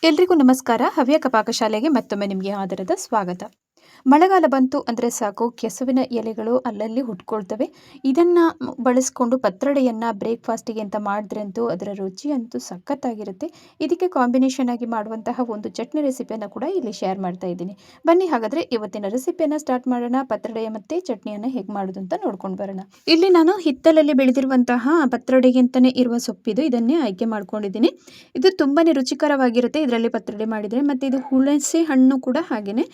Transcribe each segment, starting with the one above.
ಎಲ್ರಿಗೂ ನಮಸ್ಕಾರ. ಹವ್ಯಕ ಪಾಕಶಾಲೆಗೆ ಮತ್ತೊಮ್ಮೆ ನಿಮಗೆ ಆದರದ ಸ್ವಾಗತ. ಮಳೆಗಾಲ ಬಂತು ಅಂದರೆ ಸಾಕು, ಕೆಸುವಿನ ಎಲೆಗಳು ಅಲ್ಲಲ್ಲಿ ಹುಟ್ಕೊಳ್ತವೆ. ಇದನ್ನು ಬಳಸ್ಕೊಂಡು ಪತ್ರೊಡೆಯನ್ನು ಬ್ರೇಕ್ಫಾಸ್ಟಿಗೆ ಅಂತ ಮಾಡಿದ್ರಂತೂ ಅದರ ರುಚಿ ಅಂತೂ ಸಖತ್ತಾಗಿರುತ್ತೆ. ಇದಕ್ಕೆ ಕಾಂಬಿನೇಷನ್ ಆಗಿ ಮಾಡುವಂತಹ ಒಂದು ಚಟ್ನಿ ರೆಸಿಪಿಯನ್ನು ಕೂಡ ಇಲ್ಲಿ ಶೇರ್ ಮಾಡ್ತಾ ಇದ್ದೀನಿ. ಬನ್ನಿ ಹಾಗಾದರೆ ಇವತ್ತಿನ ರೆಸಿಪಿಯನ್ನು ಸ್ಟಾರ್ಟ್ ಮಾಡೋಣ. ಪತ್ರೊಡೆ ಮತ್ತು ಚಟ್ನಿಯನ್ನು ಹೇಗೆ ಮಾಡೋದು ಅಂತ ನೋಡ್ಕೊಂಡು ಬರೋಣ. ಇಲ್ಲಿ ನಾನು ಹಿತ್ತಲಲ್ಲಿ ಬೆಳೆದಿರುವಂತಹ ಪತ್ರೊಡೆಗೆ ಅಂತಲೇ ಇರುವ ಸೊಪ್ಪಿದು, ಇದನ್ನೇ ಆಯ್ಕೆ ಮಾಡ್ಕೊಂಡಿದ್ದೀನಿ. ಇದು ತುಂಬಾ ರುಚಿಕರವಾಗಿರುತ್ತೆ ಇದರಲ್ಲಿ ಪತ್ರೊಡೆ ಮಾಡಿದರೆ. ಮತ್ತು ಇದು ಹುಣಸೆ ಹಣ್ಣು ಕೂಡ ಹಾಗೆಯೇ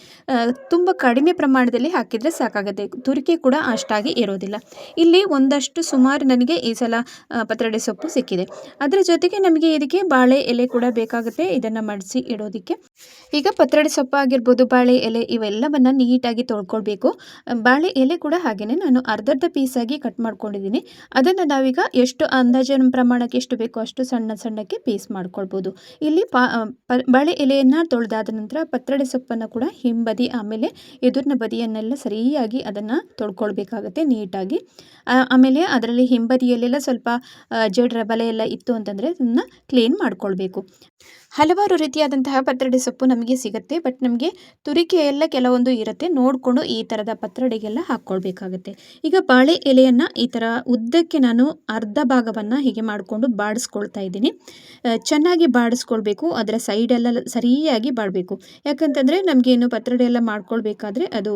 ತುಂಬ ಕಡಿಮೆ ಪ್ರಮಾಣದಲ್ಲಿ ಹಾಕಿದರೆ ಸಾಕಾಗುತ್ತೆ. ತುರಿಕೆ ಕೂಡ ಅಷ್ಟಾಗಿ ಇರೋದಿಲ್ಲ. ಇಲ್ಲಿ ಒಂದಷ್ಟು ಸುಮಾರು ನನಗೆ ಈ ಸಲ ಪತ್ರೊಡೆ ಸೊಪ್ಪು ಸಿಕ್ಕಿದೆ. ಅದರ ಜೊತೆಗೆ ನಮಗೆ ಇದಕ್ಕೆ ಬಾಳೆ ಎಲೆ ಕೂಡ ಬೇಕಾಗುತ್ತೆ ಇದನ್ನು ಮಡಿಸಿ ಇಡೋದಕ್ಕೆ. ಈಗ ಪತ್ರೊಡೆ ಸೊಪ್ಪು ಆಗಿರ್ಬೋದು, ಬಾಳೆ ಎಲೆ ಇವೆಲ್ಲವನ್ನು ನೀಟಾಗಿ ತೊಳ್ಕೊಳ್ಬೇಕು. ಬಾಳೆ ಎಲೆ ಕೂಡ ಹಾಗೆಯೇ ನಾನು ಅರ್ಧರ್ಧ ಪೀಸಾಗಿ ಕಟ್ ಮಾಡ್ಕೊಂಡಿದ್ದೀನಿ. ಅದನ್ನು ನಾವೀಗ ಎಷ್ಟು ಅಂದಾಜಿನ ಪ್ರಮಾಣಕ್ಕೆ ಎಷ್ಟು ಬೇಕೋ ಅಷ್ಟು ಸಣ್ಣ ಸಣ್ಣಕ್ಕೆ ಪೀಸ್ ಮಾಡ್ಕೊಳ್ಬೋದು. ಇಲ್ಲಿ ಬಾಳೆ ಎಲೆಯನ್ನು ತೊಳೆದಾದ ನಂತರ ಪತ್ರೊಡೆ ಸೊಪ್ಪನ್ನು ಕೂಡ ಹಿಂಬದಿ ಆಮೇಲೆ ಎದುರಿನ ಬದಿಯನ್ನೆಲ್ಲ ಸರಿಯಾಗಿ ಅದನ್ನು ತೊಳ್ಕೊಳ್ಬೇಕಾಗತ್ತೆ ನೀಟಾಗಿ. ಆಮೇಲೆ ಅದರಲ್ಲಿ ಹಿಂಬದಿಯಲ್ಲೆಲ್ಲ ಸ್ವಲ್ಪ ಜೇಡ್ರ ಬಲೆ ಎಲ್ಲ ಇತ್ತು ಅಂತಂದರೆ ಅದನ್ನು ಕ್ಲೀನ್ ಮಾಡ್ಕೊಳ್ಬೇಕು. ಹಲವಾರು ರೀತಿಯಾದಂತಹ ಪತ್ರೊಡೆ ಸೊಪ್ಪು ನಮಗೆ ಸಿಗುತ್ತೆ, ಬಟ್ ನಮಗೆ ತುರಿಕೆ ಎಲ್ಲ ಕೆಲವೊಂದು ಇರುತ್ತೆ. ನೋಡಿಕೊಂಡು ಈ ಥರದ ಪತ್ರೊಡೆಗೆಲ್ಲ ಹಾಕ್ಕೊಳ್ಬೇಕಾಗತ್ತೆ. ಈಗ ಬಾಳೆ ಎಲೆಯನ್ನು ಈ ಥರ ಉದ್ದಕ್ಕೆ ನಾನು ಅರ್ಧ ಭಾಗವನ್ನು ಹೀಗೆ ಮಾಡಿಕೊಂಡು ಬಾಡಿಸ್ಕೊಳ್ತಾ ಇದ್ದೀನಿ. ಚೆನ್ನಾಗಿ ಬಾಡಿಸ್ಕೊಳ್ಬೇಕು, ಅದರ ಸೈಡೆಲ್ಲ ಸರಿಯಾಗಿ ಬಾಡಬೇಕು. ಯಾಕಂತಂದರೆ ನಮಗೇನು ಪತ್ರೊಡೆ ಎಲ್ಲ ಮಾಡ್ಕೊಳ್ಬೇಕಾದ್ರೆ ಅದು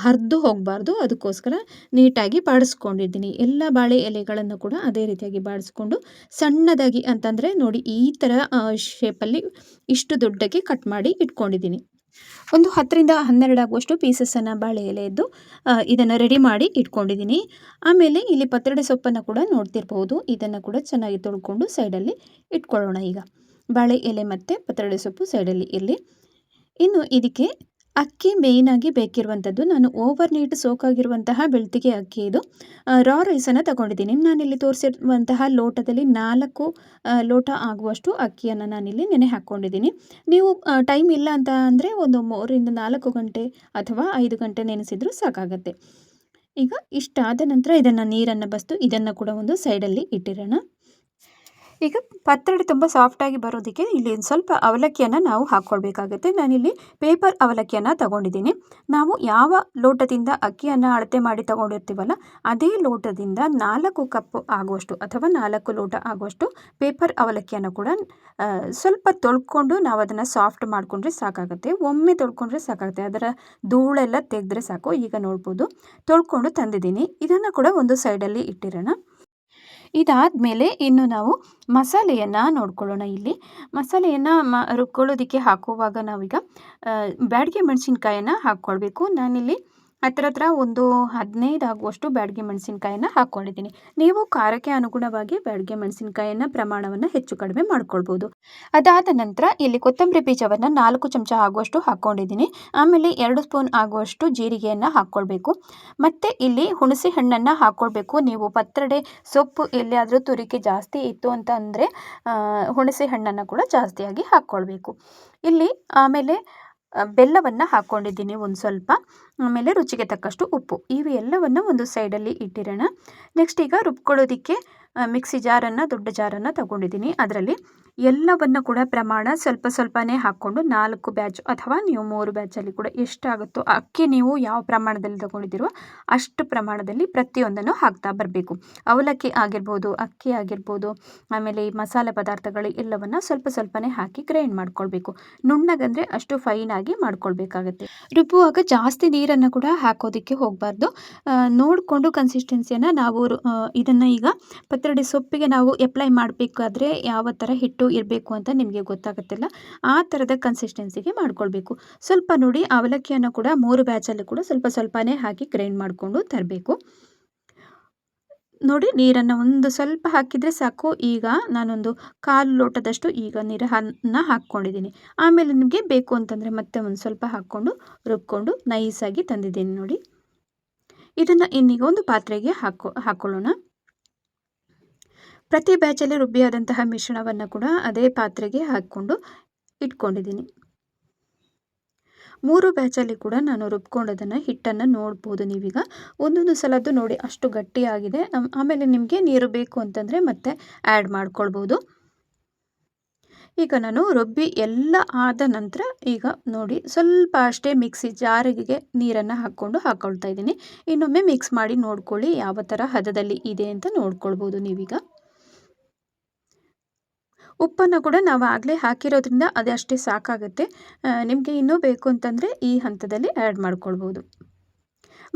ಹರಿದು ಹೋಗಬಾರ್ದು, ಅದಕ್ಕೋಸ್ಕರ ನೀಟಾಗಿ ಬಾಡಿಸ್ಕೊಂಡಿದ್ದೀನಿ. ಎಲ್ಲ ಬಾಳೆ ಎಲೆಗಳನ್ನು ಕೂಡ ಅದೇ ರೀತಿಯಾಗಿ ಬಾಡಿಸ್ಕೊಂಡು ಸಣ್ಣದಾಗಿ ಅಂತಂದರೆ ನೋಡಿ ಈ ಥರ ಶೇಪಲ್ಲಿ ಇಷ್ಟು ದೊಡ್ಡಕ್ಕೆ ಕಟ್ ಮಾಡಿ ಇಟ್ಕೊಂಡಿದ್ದೀನಿ. ಒಂದು 10ರಿಂದ 12 ಆಗುವಷ್ಟು ಪೀಸಸನ್ನು ಬಾಳೆ ಎಲೆಯದ್ದು ಇದನ್ನು ರೆಡಿ ಮಾಡಿ ಇಟ್ಕೊಂಡಿದ್ದೀನಿ. ಆಮೇಲೆ ಇಲ್ಲಿ ಪತ್ರೊಡೆ ಸೊಪ್ಪನ್ನು ಕೂಡ ನೋಡ್ತಿರ್ಬೋದು, ಇದನ್ನು ಕೂಡ ಚೆನ್ನಾಗಿ ತೊಳ್ಕೊಂಡು ಸೈಡಲ್ಲಿ ಇಟ್ಕೊಳ್ಳೋಣ. ಈಗ ಬಾಳೆ ಎಲೆ ಮತ್ತು ಪತ್ರೊಡೆ ಸೊಪ್ಪು ಸೈಡಲ್ಲಿ ಇರಲಿ. ಇನ್ನು ಇದಕ್ಕೆ ಅಕ್ಕಿ ಮೇಯ್ನಾಗಿ ಬೇಕಿರುವಂಥದ್ದು. ನಾನು ಓವರ್ ನೈಟ್ ಸೋಕಾಗಿರುವಂತಹ ಬೆಳ್ತಿಗೆ ಅಕ್ಕಿ ಇದು. ರಾ ರೈಸನ್ನು ತಗೊಂಡಿದ್ದೀನಿ. ನಾನಿಲ್ಲಿ ತೋರಿಸಿರುವಂತಹ ಲೋಟದಲ್ಲಿ 4 ಲೋಟ ಆಗುವಷ್ಟು ಅಕ್ಕಿಯನ್ನು ನಾನಿಲ್ಲಿ ನೆನೆ ಹಾಕ್ಕೊಂಡಿದ್ದೀನಿ. ನೀವು ಟೈಮ್ ಇಲ್ಲ ಅಂತ ಅಂದರೆ ಒಂದು 3ರಿಂದ 4 ಗಂಟೆ ಅಥವಾ 5 ಗಂಟೆ ನೆನೆಸಿದರೂ ಸಾಕಾಗತ್ತೆ. ಈಗ ಇಷ್ಟಾದ ನಂತರ ಇದನ್ನು ನೀರನ್ನು ಬಸ್ದು ಇದನ್ನು ಕೂಡ ಒಂದು ಸೈಡಲ್ಲಿ ಇಟ್ಟಿರೋಣ. ಈಗ ಪತ್ರೊಡೆ ತುಂಬ ಸಾಫ್ಟಾಗಿ ಬರೋದಕ್ಕೆ ಇಲ್ಲಿ ಸ್ವಲ್ಪ ಅವಲಕ್ಕಿಯನ್ನು ನಾವು ಹಾಕ್ಕೊಳ್ಬೇಕಾಗುತ್ತೆ. ನಾನಿಲ್ಲಿ ಪೇಪರ್ ಅವಲಕ್ಕಿಯನ್ನು ತಗೊಂಡಿದ್ದೀನಿ. ನಾವು ಯಾವ ಲೋಟದಿಂದ ಅಕ್ಕಿಯನ್ನು ಅಳತೆ ಮಾಡಿ ತಗೊಂಡಿರ್ತೀವಲ್ಲ ಅದೇ ಲೋಟದಿಂದ 4 ಕಪ್ ಆಗುವಷ್ಟು ಅಥವಾ 4 ಲೋಟ ಆಗುವಷ್ಟು ಪೇಪರ್ ಅವಲಕ್ಕಿಯನ್ನು ಕೂಡ ಸ್ವಲ್ಪ ತೊಳ್ಕೊಂಡು ನಾವು ಅದನ್ನು ಸಾಫ್ಟ್ ಮಾಡಿಕೊಂಡ್ರೆ ಸಾಕಾಗುತ್ತೆ. ಒಮ್ಮೆ ತೊಳ್ಕೊಂಡ್ರೆ ಸಾಕಾಗುತ್ತೆ, ಅದರ ಧೂಳೆಲ್ಲ ತೆಗೆದ್ರೆ ಸಾಕು. ಈಗ ನೋಡ್ಬೋದು ತೊಳ್ಕೊಂಡು ತಂದಿದ್ದೀನಿ. ಇದನ್ನು ಕೂಡ ಒಂದು ಸೈಡಲ್ಲಿ ಇಟ್ಟಿರೋಣ. ಇದಾದಮೇಲೆ ಇನ್ನು ನಾವು ಮಸಾಲೆಯನ್ನು ನೋಡ್ಕೊಳ್ಳೋಣ. ಇಲ್ಲಿ ಮಸಾಲೆಯನ್ನು ರುಬ್ಕೊಳ್ಳೋದಕ್ಕೆ ಹಾಕುವಾಗ ನಾವೀಗ ಬ್ಯಾಡಗೆ ಮೆಣಸಿನ್ಕಾಯನ್ನು ಹಾಕ್ಕೊಳ್ಬೇಕು. ನಾನಿಲ್ಲಿ ಹತ್ರ ಒಂದು 15 ಆಗುವಷ್ಟು ಬ್ಯಾಡಗೆ ಮೆಣಸಿನ್ಕಾಯನ್ನು ಹಾಕ್ಕೊಂಡಿದ್ದೀನಿ. ನೀವು ಖಾರಕ್ಕೆ ಅನುಗುಣವಾಗಿ ಬ್ಯಾಡಗೆ ಮೆಣಸಿನ್ಕಾಯಿನ ಪ್ರಮಾಣವನ್ನು ಹೆಚ್ಚು ಕಡಿಮೆ ಮಾಡ್ಕೊಳ್ಬೋದು. ಅದಾದ ನಂತರ ಇಲ್ಲಿ ಕೊತ್ತಂಬರಿ ಬೀಜವನ್ನು 4 ಚಮಚ ಆಗುವಷ್ಟು ಹಾಕ್ಕೊಂಡಿದ್ದೀನಿ. ಆಮೇಲೆ 2 ಸ್ಪೂನ್ ಆಗುವಷ್ಟು ಜೀರಿಗೆಯನ್ನು ಹಾಕ್ಕೊಳ್ಬೇಕು. ಮತ್ತು ಇಲ್ಲಿ ಹುಣಸೆ ಹಣ್ಣನ್ನು ಹಾಕ್ಕೊಳ್ಬೇಕು. ನೀವು ಪತ್ರೊಡೆ ಸೊಪ್ಪು ಎಲ್ಲಿಯಾದರೂ ತುರಿಕೆ ಜಾಸ್ತಿ ಇತ್ತು ಅಂತ ಅಂದರೆ ಹುಣಸೆ ಹಣ್ಣನ್ನು ಕೂಡ ಜಾಸ್ತಿಯಾಗಿ ಹಾಕ್ಕೊಳ್ಬೇಕು. ಇಲ್ಲಿ ಆಮೇಲೆ ಬೆಲ್ಲವನ್ನು ಹಾಕ್ಕೊಂಡಿದ್ದೀನಿ ಒಂದು ಸ್ವಲ್ಪ. ಆಮೇಲೆ ರುಚಿಗೆ ತಕ್ಕಷ್ಟು ಉಪ್ಪು. ಇವೆಲ್ಲವನ್ನು ಒಂದು ಸೈಡಲ್ಲಿ ಇಟ್ಟಿರೋಣ. ನೆಕ್ಸ್ಟ್ ಈಗ ರುಬ್ಕೊಳ್ಳೋದಕ್ಕೆ ಮಿಕ್ಸಿ ಜಾರನ್ನು, ದೊಡ್ಡ ಜಾರನ್ನು ತಗೊಂಡಿದ್ದೀನಿ. ಅದರಲ್ಲಿ ಎಲ್ಲವನ್ನು ಕೂಡ ಪ್ರಮಾಣ ಸ್ವಲ್ಪ ಸ್ವಲ್ಪನೇ ಹಾಕ್ಕೊಂಡು 4 ಬ್ಯಾಚ್ ಅಥವಾ ನೀವು 3 ಬ್ಯಾಚಲ್ಲಿ ಕೂಡ ಎಷ್ಟಾಗುತ್ತೋ ಅಕ್ಕಿ ನೀವು ಯಾವ ಪ್ರಮಾಣದಲ್ಲಿ ತಗೊಂಡಿದ್ದೀರೋ ಅಷ್ಟು ಪ್ರಮಾಣದಲ್ಲಿ ಪ್ರತಿಯೊಂದನ್ನು ಹಾಕ್ತಾ ಬರಬೇಕು. ಅವಲಕ್ಕಿ ಆಗಿರ್ಬೋದು, ಅಕ್ಕಿ ಆಗಿರ್ಬೋದು, ಆಮೇಲೆ ಈ ಮಸಾಲೆ ಪದಾರ್ಥಗಳು ಎಲ್ಲವನ್ನು ಸ್ವಲ್ಪ ಸ್ವಲ್ಪನೇ ಹಾಕಿ ಗ್ರೈಂಡ್ ಮಾಡ್ಕೊಳ್ಬೇಕು. ನುಣ್ಣಗಂದರೆ ಅಷ್ಟು ಫೈನಾಗಿ ಮಾಡ್ಕೊಳ್ಬೇಕಾಗತ್ತೆ. ರುಬ್ಬುವಾಗ ಜಾಸ್ತಿ ನೀರನ್ನು ಕೂಡ ಹಾಕೋದಕ್ಕೆ ಹೋಗಬಾರ್ದು. ನೋಡಿಕೊಂಡು ಕನ್ಸಿಸ್ಟೆನ್ಸಿಯನ್ನು ನಾವು ಇದನ್ನು ಈಗ ಪತ್ರೊಡೆ ಸೊಪ್ಪಿಗೆ ನಾವು ಅಪ್ಲೈ ಮಾಡಬೇಕಾದ್ರೆ ಯಾವ ಥರ ಹಿಟ್ಟು ಇರಬೇಕು ಅಂತ ನಿಮಗೆ ಗೊತ್ತಾಗುತ್ತಿಲ್ಲ. ಆ ಥರದ ಕನ್ಸಿಸ್ಟೆನ್ಸಿಗೆ ಮಾಡ್ಕೊಳ್ಬೇಕು. ಸ್ವಲ್ಪ ನೋಡಿ ಅವಲಕ್ಕಿಯನ್ನು ಕೂಡ 3 ಬ್ಯಾಚಲ್ಲಿ ಕೂಡ ಸ್ವಲ್ಪ ಸ್ವಲ್ಪನೇ ಹಾಕಿ ಗ್ರೈಂಡ್ ಮಾಡಿಕೊಂಡು ತರಬೇಕು. ನೋಡಿ ನೀರನ್ನು ಒಂದು ಸ್ವಲ್ಪ ಹಾಕಿದರೆ ಸಾಕು. ಈಗ ನಾನೊಂದು 1/4 ಲೋಟದಷ್ಟು ಈಗ ನೀರನ್ನು ಹಾಕ್ಕೊಂಡಿದ್ದೀನಿ. ಆಮೇಲೆ ನಿಮಗೆ ಬೇಕು ಅಂತಂದರೆ ಮತ್ತೆ ಒಂದು ಸ್ವಲ್ಪ ಹಾಕ್ಕೊಂಡು ರುಬ್ಕೊಂಡು ನೈಸಾಗಿ ತಂದಿದ್ದೀನಿ ನೋಡಿ. ಇದನ್ನು ಇನ್ನೀಗ ಒಂದು ಪಾತ್ರೆಗೆ ಹಾಕ್ಕೊಳ್ಳೋಣ. ಪ್ರತಿ ಬ್ಯಾಚಲ್ಲಿ ರುಬ್ಬಿಯಾದಂತಹ ಮಿಶ್ರಣವನ್ನು ಕೂಡ ಅದೇ ಪಾತ್ರೆಗೆ ಹಾಕ್ಕೊಂಡು ಇಟ್ಕೊಂಡಿದ್ದೀನಿ. 3 ಬ್ಯಾಚಲ್ಲಿ ಕೂಡ ನಾನು ರುಬ್ಕೊಂಡದನ್ನು ಹಿಟ್ಟನ್ನು ನೋಡ್ಬೋದು ನೀವೀಗ. ಒಂದೊಂದು ಸಲದ್ದು ನೋಡಿ ಅಷ್ಟು ಗಟ್ಟಿಯಾಗಿದೆ. ಆಮೇಲೆ ನಿಮಗೆ ನೀರು ಬೇಕು ಅಂತಂದರೆ ಮತ್ತೆ ಆ್ಯಡ್ ಮಾಡ್ಕೊಳ್ಬೋದು. ಈಗ ನಾನು ರುಬ್ಬಿ ಎಲ್ಲ ಆದ ನಂತರ ಈಗ ನೋಡಿ ಸ್ವಲ್ಪ ಅಷ್ಟೇ ಮಿಕ್ಸಿ ಜಾರಿಗೆ ನೀರನ್ನು ಹಾಕ್ಕೊಳ್ತಾ ಇದ್ದೀನಿ. ಇನ್ನೊಮ್ಮೆ ಮಿಕ್ಸ್ ಮಾಡಿ ನೋಡ್ಕೊಳ್ಳಿ ಯಾವ ಥರ ಹದದಲ್ಲಿ ಇದೆ ಅಂತ ನೋಡ್ಕೊಳ್ಬೋದು ನೀವೀಗ. ಉಪ್ಪನ್ನು ಕೂಡ ನಾವು ಆಗಲೇ ಹಾಕಿರೋದ್ರಿಂದ ಅದಷ್ಟೇ ಸಾಕಾಗುತ್ತೆ. ನಿಮಗೆ ಇನ್ನೂ ಬೇಕು ಅಂತಂದರೆ ಈ ಹಂತದಲ್ಲಿ ಆ್ಯಡ್ ಮಾಡ್ಕೊಳ್ಬೋದು.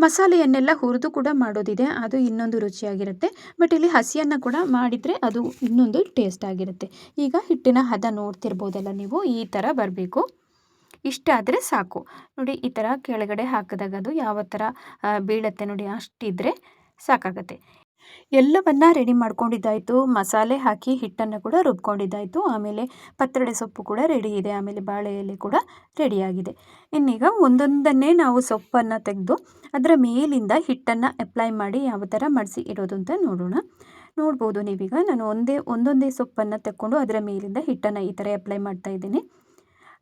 ಮಸಾಲೆಯನ್ನೆಲ್ಲ ಹುರಿದು ಕೂಡ ಮಾಡೋದಿದೆ, ಅದು ಇನ್ನೊಂದು ರುಚಿಯಾಗಿರುತ್ತೆ. ಬಟ್ ಇಲ್ಲಿ ಹಸಿಯನ್ನು ಕೂಡ ಮಾಡಿದರೆ ಅದು ಇನ್ನೊಂದು ಟೇಸ್ಟ್ ಆಗಿರುತ್ತೆ. ಈಗ ಹಿಟ್ಟಿನ ಹದ ನೋಡ್ತಿರ್ಬೋದಲ್ಲ ನೀವು, ಈ ಥರ ಬರಬೇಕು. ಇಷ್ಟ ಆದರೆ ಸಾಕು ನೋಡಿ. ಈ ಥರ ಕೆಳಗಡೆ ಹಾಕಿದಾಗ ಅದು ಯಾವ ಥರ ಬೀಳತ್ತೆ ನೋಡಿ, ಅಷ್ಟಿದ್ರೆ ಸಾಕಾಗತ್ತೆ. ಎಲ್ಲವನ್ನ ರೆಡಿ ಮಾಡ್ಕೊಂಡಿದ್ದಾಯಿತು. ಮಸಾಲೆ ಹಾಕಿ ಹಿಟ್ಟನ್ನು ಕೂಡ ರುಬ್ಕೊಂಡಿದ್ದಾಯಿತು. ಆಮೇಲೆ ಪತ್ರೊಡೆ ಸೊಪ್ಪು ಕೂಡ ರೆಡಿ ಇದೆ. ಆಮೇಲೆ ಬಾಳೆ ಎಲೆ ಕೂಡ ರೆಡಿಯಾಗಿದೆ. ಇನ್ನೀಗ ಒಂದೊಂದನ್ನೇ ನಾವು ಸೊಪ್ಪನ್ನು ತೆಗೆದು ಅದರ ಮೇಲಿಂದ ಹಿಟ್ಟನ್ನು ಅಪ್ಲೈ ಮಾಡಿ ಯಾವ ಥರ ಮಡಿಸಿ ಇಡೋದು ಅಂತ ನೋಡೋಣ. ನೋಡ್ಬೋದು ನೀವೀಗ ನಾನು ಒಂದೊಂದೇ ಸೊಪ್ಪನ್ನು ತೆಕ್ಕೊಂಡು ಅದರ ಮೇಲಿಂದ ಹಿಟ್ಟನ್ನು ಈ ಥರ ಅಪ್ಲೈ ಮಾಡ್ತಾ ಇದ್ದೀನಿ.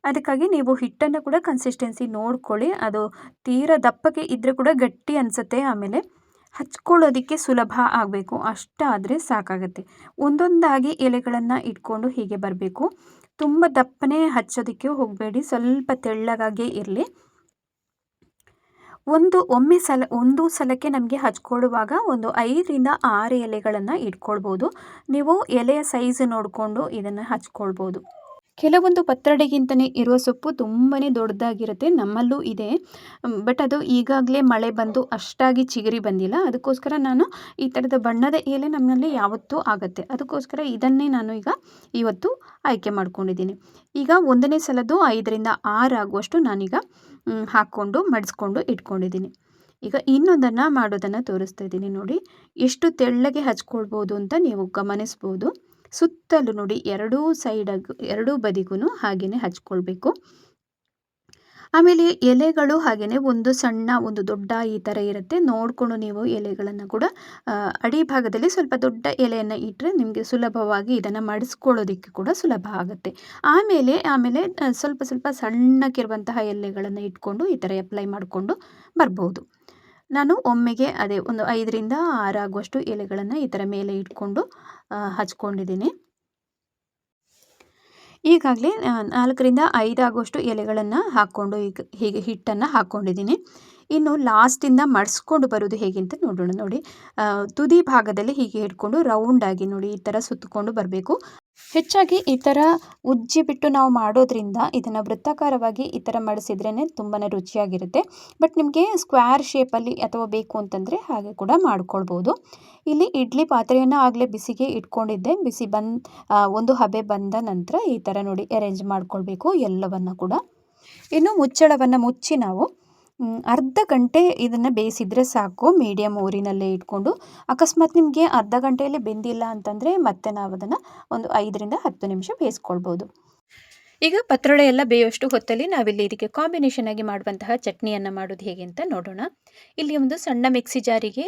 ಅದಕ್ಕಾಗಿ ನೀವು ಹಿಟ್ಟನ್ನು ಕೂಡ ಕನ್ಸಿಸ್ಟೆನ್ಸಿ ನೋಡ್ಕೊಳ್ಳಿ. ಅದು ತೀರಾ ದಪ್ಪಗೆ ಇದ್ದರೆ ಕೂಡ ಗಟ್ಟಿ ಅನಿಸುತ್ತೆ. ಆಮೇಲೆ ಹಚ್ಕೊಳ್ಳೋದಕ್ಕೆ ಸುಲಭ ಆಗಬೇಕು, ಅಷ್ಟಾದರೆ ಸಾಕಾಗುತ್ತೆ. ಒಂದೊಂದಾಗಿ ಎಲೆಗಳನ್ನು ಇಟ್ಕೊಂಡು ಹೀಗೆ ಬರಬೇಕು. ತುಂಬ ದಪ್ಪನೇ ಹಚ್ಚೋದಕ್ಕೆ ಹೋಗಬೇಡಿ, ಸ್ವಲ್ಪ ತೆಳ್ಳಗಾಗೇ ಇರಲಿ. ಒಂದು ಸಲಕ್ಕೆ ನಮಗೆ ಹಚ್ಕೊಳ್ಳುವಾಗ ಒಂದು 5ರಿಂದ 6 ಎಲೆಗಳನ್ನು ಇಟ್ಕೊಳ್ಬೋದು. ನೀವು ಎಲೆಯ ಸೈಜ್ ನೋಡಿಕೊಂಡು ಇದನ್ನು ಹಚ್ಕೊಳ್ಬೋದು. ಕೆಲವೊಂದು ಪತ್ರೊಡೆಗಿಂತಲೇ ಇರುವ ಸೊಪ್ಪು ತುಂಬಾ ದೊಡ್ಡದಾಗಿರುತ್ತೆ, ನಮ್ಮಲ್ಲೂ ಇದೆ. ಬಟ್ ಅದು ಈಗಾಗಲೇ ಮಳೆ ಬಂದು ಅಷ್ಟಾಗಿ ಚಿಗುರಿ ಬಂದಿಲ್ಲ. ಅದಕ್ಕೋಸ್ಕರ ನಾನು ಈ ಥರದ ಬಣ್ಣದ ಎಲೆ ನಮ್ಮಲ್ಲಿ ಯಾವತ್ತೂ ಆಗುತ್ತೆ, ಅದಕ್ಕೋಸ್ಕರ ಇದನ್ನೇ ನಾನು ಈಗ ಇವತ್ತು ಆಯ್ಕೆ ಮಾಡ್ಕೊಂಡಿದ್ದೀನಿ. ಈಗ ಒಂದನೇ ಸಲದ್ದು 5ರಿಂದ 6 ಆಗುವಷ್ಟು ನಾನೀಗ ಹಾಕ್ಕೊಂಡು ಮಡಿಸ್ಕೊಂಡು ಇಟ್ಕೊಂಡಿದ್ದೀನಿ. ಈಗ ಇನ್ನೊಂದನ್ನು ಮಾಡೋದನ್ನು ತೋರಿಸ್ತಾ ಇದ್ದೀನಿ ನೋಡಿ. ಎಷ್ಟು ತೆಳ್ಳಗೆ ಹಚ್ಕೊಳ್ಬೋದು ಅಂತ ನೀವು ಗಮನಿಸ್ಬೋದು. ಸುತ್ತಲೂ ನೋಡಿ ಎರಡೂ ಬದಿಗೂ ಹಾಗೆಯೇ ಹಚ್ಕೊಳ್ಬೇಕು. ಆಮೇಲೆ ಎಲೆಗಳು ಹಾಗೆಯೇ ಒಂದು ಸಣ್ಣ ಒಂದು ದೊಡ್ಡ ಈ ಥರ ಇರುತ್ತೆ. ನೋಡಿಕೊಂಡು ನೀವು ಎಲೆಗಳನ್ನು ಕೂಡ ಅಡಿ ಭಾಗದಲ್ಲಿ ಸ್ವಲ್ಪ ದೊಡ್ಡ ಎಲೆಯನ್ನು ಇಟ್ಟರೆ ನಿಮಗೆ ಸುಲಭವಾಗಿ ಇದನ್ನು ಮಡಿಸ್ಕೊಳ್ಳೋದಕ್ಕೆ ಕೂಡ ಸುಲಭ ಆಗುತ್ತೆ. ಆಮೇಲೆ ಸ್ವಲ್ಪ ಸ್ವಲ್ಪ ಸಣ್ಣಕ್ಕಿರುವಂತಹ ಎಲೆಗಳನ್ನು ಇಟ್ಕೊಂಡು ಈ ಥರ ಅಪ್ಲೈ ಮಾಡಿಕೊಂಡು ಬರ್ಬೋದು. ನಾನು ಒಮ್ಮೆಗೆ ಒಂದು 5ರಿಂದ 6 ಆಗುವಷ್ಟು ಎಲೆಗಳನ್ನು ಈ ಥರ ಮೇಲೆ ಇಟ್ಕೊಂಡು ಹಚ್ಕೊಂಡಿದ್ದೀನಿ. ಈಗಾಗಲೇ 4ರಿಂದ 5 ಆಗುವಷ್ಟು ಎಲೆಗಳನ್ನು ಹಾಕ್ಕೊಂಡು ಹೀಗೆ ಹಿಟ್ಟನ್ನು ಹಾಕ್ಕೊಂಡಿದ್ದೀನಿ. ಇನ್ನು ಲಾಸ್ಟಿಂದ ಮಡಿಸ್ಕೊಂಡು ಬರೋದು ಹೇಗೆ ಅಂತ ನೋಡೋಣ. ನೋಡಿ, ತುದಿ ಭಾಗದಲ್ಲಿ ಹೀಗೆ ಇಟ್ಕೊಂಡು ರೌಂಡಾಗಿ ನೋಡಿ ಈ ಥರ ಸುತ್ತಕೊಂಡು ಬರಬೇಕು. ಹೆಚ್ಚಾಗಿ ಈ ಥರ ಉಜ್ಜಿ ಬಿಟ್ಟು ನಾವು ಮಾಡೋದ್ರಿಂದ ಇದನ್ನು ವೃತ್ತಾಕಾರವಾಗಿ ಈ ಥರ ಮಡಿಸಿದ್ರೇ ತುಂಬಾ ರುಚಿಯಾಗಿರುತ್ತೆ. ಬಟ್ ನಿಮಗೆ ಸ್ಕ್ವೇರ್ ಶೇಪಲ್ಲಿ ಅಥವಾ ಬೇಕು ಅಂತಂದರೆ ಹಾಗೆ ಕೂಡ ಮಾಡ್ಕೊಳ್ಬೋದು. ಇಲ್ಲಿ ಇಡ್ಲಿ ಪಾತ್ರೆಯನ್ನು ಆಗಲೇ ಬಿಸಿಗೆ ಇಟ್ಕೊಂಡಿದ್ದೆ. ಬಿಸಿ ಒಂದು ಹಬೆ ಬಂದ ನಂತರ ಈ ಥರ ನೋಡಿ ಅರೇಂಜ್ ಮಾಡ್ಕೊಳ್ಬೇಕು ಎಲ್ಲವನ್ನು ಕೂಡ. ಇನ್ನು ಮುಚ್ಚಳವನ್ನು ಮುಚ್ಚಿ ನಾವು ಅರ್ಧ ಗಂಟೆ ಇದನ್ನು ಬೇಯಿಸಿದರೆ ಸಾಕು, ಮೀಡಿಯಮ್ ಊರಿನಲ್ಲೇ ಇಟ್ಕೊಂಡು. ಅಕಸ್ಮಾತ್ ನಿಮಗೆ ಅರ್ಧ ಗಂಟೆಯಲ್ಲಿ ಬೆಂದಿಲ್ಲ ಅಂತಂದರೆ ಮತ್ತೆ ನಾವು ಅದನ್ನು ಒಂದು 5ರಿಂದ 10 ನಿಮಿಷ ಬೇಯಿಸ್ಕೊಳ್ಬೋದು. ಈಗ ಪತ್ರೊಡೆ ಎಲ್ಲ ಬೇಯುವಷ್ಟು ಹೊತ್ತಲ್ಲಿ ನಾವಿಲ್ಲಿ ಇದಕ್ಕೆ ಕಾಂಬಿನೇಷನ್ ಆಗಿ ಮಾಡುವಂತಹ ಚಟ್ನಿಯನ್ನು ಮಾಡೋದು ಹೇಗೆ ಅಂತ ನೋಡೋಣ. ಇಲ್ಲಿ ಒಂದು ಸಣ್ಣ ಮಿಕ್ಸಿ ಜಾರಿಗೆ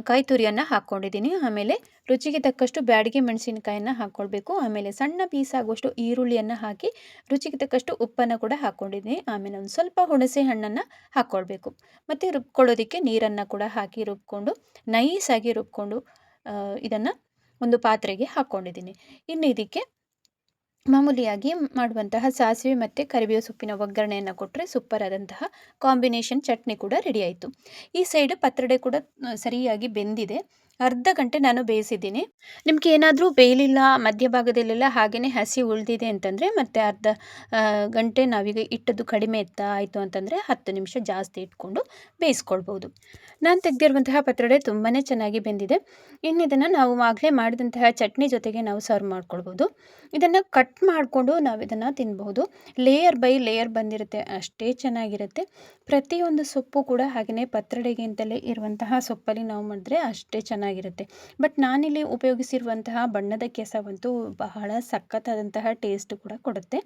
ಕಾಯಿ ತುರಿಯನ್ನು ಹಾಕ್ಕೊಂಡಿದ್ದೀನಿ. ಆಮೇಲೆ ರುಚಿಗೆ ತಕ್ಕಷ್ಟು ಬ್ಯಾಡಗಿ ಮೆಣಸಿನಕಾಯನ್ನು ಹಾಕ್ಕೊಳ್ಬೇಕು. ಆಮೇಲೆ ಸಣ್ಣ ಪೀಸ್ ಆಗುವಷ್ಟು ಈರುಳ್ಳಿಯನ್ನು ಹಾಕಿ ರುಚಿಗೆ ತಕ್ಕಷ್ಟು ಉಪ್ಪನ್ನು ಕೂಡ ಹಾಕ್ಕೊಂಡಿದ್ದೀನಿ. ಆಮೇಲೆ ಒಂದು ಸ್ವಲ್ಪ ಹುಣಸೆ ಹಣ್ಣನ್ನು ಹಾಕ್ಕೊಳ್ಬೇಕು. ಮತ್ತು ರುಬ್ಕೊಳ್ಳೋದಕ್ಕೆ ನೀರನ್ನು ಕೂಡ ಹಾಕಿ ರುಬ್ಕೊಂಡು ನೈಸಾಗಿ ರುಬ್ಕೊಂಡು ಇದನ್ನು ಒಂದು ಪಾತ್ರೆಗೆ ಹಾಕ್ಕೊಂಡಿದ್ದೀನಿ. ಇನ್ನು ಇದಕ್ಕೆ ಮಾಮೂಲಿಯಾಗಿ ಮಾಡುವಂತಹ ಸಾಸಿವೆ ಮತ್ತು ಕರಿಬೇವು ಸೊಪ್ಪಿನ ಒಗ್ಗರಣೆಯನ್ನು ಕೊಟ್ಟರೆ ಸೂಪರ್ ಆದಂತಹ ಕಾಂಬಿನೇಷನ್ ಚಟ್ನಿ ಕೂಡ ರೆಡಿ ಆಯಿತು. ಈ ಸೈಡ್ ಪತ್ರೊಡೆ ಕೂಡ ಸರಿಯಾಗಿ ಬೆಂದಿದೆ. ಅರ್ಧ ಗಂಟೆ ನಾನು ಬೇಯಿಸಿದ್ದೀನಿ. ನಿಮಗೆ ಏನಾದರೂ ಬೇಯಲಿಲ್ಲ ಮಧ್ಯಭಾಗದಲ್ಲೆಲ್ಲ ಹಾಗೆಯೇ ಹಸಿ ಉಳಿದಿದೆ ಅಂತಂದರೆ ಮತ್ತೆ ಅರ್ಧ ಗಂಟೆ ನಾವೀಗ ಇಟ್ಟದ್ದು ಕಡಿಮೆ ಆಯಿತು ಅಂತಂದರೆ 10 ನಿಮಿಷ ಜಾಸ್ತಿ ಇಟ್ಕೊಂಡು ಬೇಯಿಸ್ಕೊಳ್ಬೋದು. ನಾನು ತೆಗೆದಿರುವಂತಹ ಪತ್ರೊಡೆ ತುಂಬಾ ಚೆನ್ನಾಗಿ ಬೆಂದಿದೆ. ಇನ್ನು ಇದನ್ನು ನಾವು ಆಗಲೇ ಮಾಡಿದಂತಹ ಚಟ್ನಿ ಜೊತೆಗೆ ನಾವು ಸರ್ವ್ ಮಾಡ್ಕೊಳ್ಬೋದು. ಇದನ್ನು ಕಟ್ ಮಾಡಿಕೊಂಡು ನಾವು ಇದನ್ನು ತಿನ್ಬಹುದು. ಲೇಯರ್ ಬೈ ಲೇಯರ್ ಬಂದಿರುತ್ತೆ, ಅಷ್ಟೇ ಚೆನ್ನಾಗಿರುತ್ತೆ. ಪ್ರತಿಯೊಂದು ಸೊಪ್ಪು ಕೂಡ ಹಾಗೆಯೇ ಪತ್ರೊಡೆಗೆ ಅಂತಲೇ ಇರುವಂತಹ ಸೊಪ್ಪಲ್ಲಿ ನಾವು ಮಾಡಿದ್ರೆ ಅಷ್ಟೇ ಚೆನ್ನಾಗಿರುತ್ತೆ. ಬಟ್ ನಾನಿಲ್ಲಿ ಉಪಯೋಗಿಸಿರುವಂತಹ ಬಣ್ಣದ ಕೆಸವಂತೂ ಬಹಳ ಸಖತ್ತಾದಂತಹ ಟೇಸ್ಟ್ ಕೂಡ ಕೊಡುತ್ತೆ.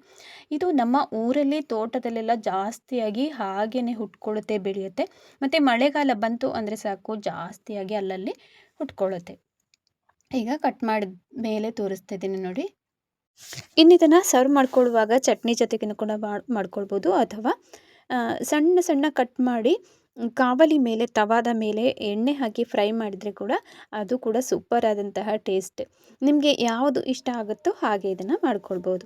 ಇದು ನಮ್ಮ ಊರಲ್ಲಿ ತೋಟದಲ್ಲೆಲ್ಲ ಜಾಸ್ತಿಯಾಗಿ ಹಾಗೆಯೇ ಹುಟ್ಕೊಳ್ಳುತ್ತೆ, ಬೆಳೆಯುತ್ತೆ. ಮತ್ತು ಮಳೆಗಾಲ ಬಂತು ಅಂದರೆ ಸಾಕು ಜಾಸ್ತಿಯಾಗಿ ಅಲ್ಲಲ್ಲಿ ಹುಟ್ಕೊಳ್ಳುತ್ತೆ. ಈಗ ಕಟ್ ಮಾಡಿದ ಮೇಲೆ ತೋರಿಸ್ತಾ ಇದ್ದೀನಿ ನೋಡಿ. ಇನ್ನು ಇದನ್ನು ಸರ್ವ್ ಮಾಡ್ಕೊಳ್ಳುವಾಗ ಚಟ್ನಿ ಜೊತೆಗೂ ಕೂಡ ಮಾಡ್ಕೊಳ್ಬೋದು, ಅಥವಾ ಸಣ್ಣ ಸಣ್ಣ ಕಟ್ ಮಾಡಿ ಕಾವಲಿ ಮೇಲೆ ತವಾದ ಮೇಲೆ ಎಣ್ಣೆ ಹಾಕಿ ಫ್ರೈ ಮಾಡಿದರೆ ಕೂಡ ಅದು ಕೂಡ ಸೂಪರ್ ಆದಂತಹ ಟೇಸ್ಟ್. ನಿಮಗೆ ಯಾವುದು ಇಷ್ಟ ಆಗುತ್ತೋ ಹಾಗೆ ಇದನ್ನು ಮಾಡ್ಕೊಳ್ಬೋದು.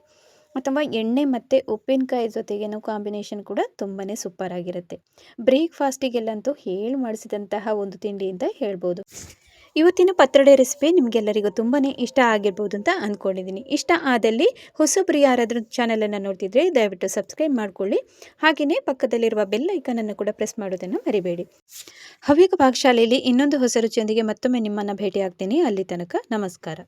ಅಥವಾ ಎಣ್ಣೆ ಮತ್ತು ಉಪ್ಪಿನಕಾಯಿ ಜೊತೆಗೇನೋ ಕಾಂಬಿನೇಷನ್ ಕೂಡ ತುಂಬಾ ಸೂಪರ್ ಆಗಿರುತ್ತೆ. ಬ್ರೇಕ್‌ಫಾಸ್ಟಿಗೆಲ್ಲಂತೂ ಹೇಳಿ ಮಾಡಿಸಿದಂತಹ ಒಂದು ತಿಂಡಿ ಅಂತ ಹೇಳ್ಬೋದು. ಇವತ್ತಿನ ಪತ್ರೊಡೆ ರೆಸಿಪಿ ನಿಮಗೆಲ್ಲರಿಗೂ ತುಂಬಾ ಇಷ್ಟ ಆಗಿರ್ಬೋದು ಅಂತ ಅಂದ್ಕೊಂಡಿದ್ದೀನಿ. ಇಷ್ಟ ಆದಲ್ಲಿ ಹೊಸಬರು ಯಾರಾದರೂ ಚಾನಲನ್ನು ನೋಡ್ತಿದ್ರೆ ದಯವಿಟ್ಟು ಸಬ್ಸ್ಕ್ರೈಬ್ ಮಾಡ್ಕೊಳ್ಳಿ. ಹಾಗೆಯೇ ಪಕ್ಕದಲ್ಲಿರುವ ಬೆಲ್ ಐಕನನ್ನು ಕೂಡ ಪ್ರೆಸ್ ಮಾಡೋದನ್ನು ಮರಿಬೇಡಿ. ಹವ್ಯಕ ಪಾಕಶಾಲೆಯಲ್ಲಿ ಇನ್ನೊಂದು ಹೊಸ ರುಚಿಯೊಂದಿಗೆ ಮತ್ತೊಮ್ಮೆ ನಿಮ್ಮನ್ನು ಭೇಟಿ ಆಗ್ತೀನಿ. ಅಲ್ಲಿ ತನಕ ನಮಸ್ಕಾರ.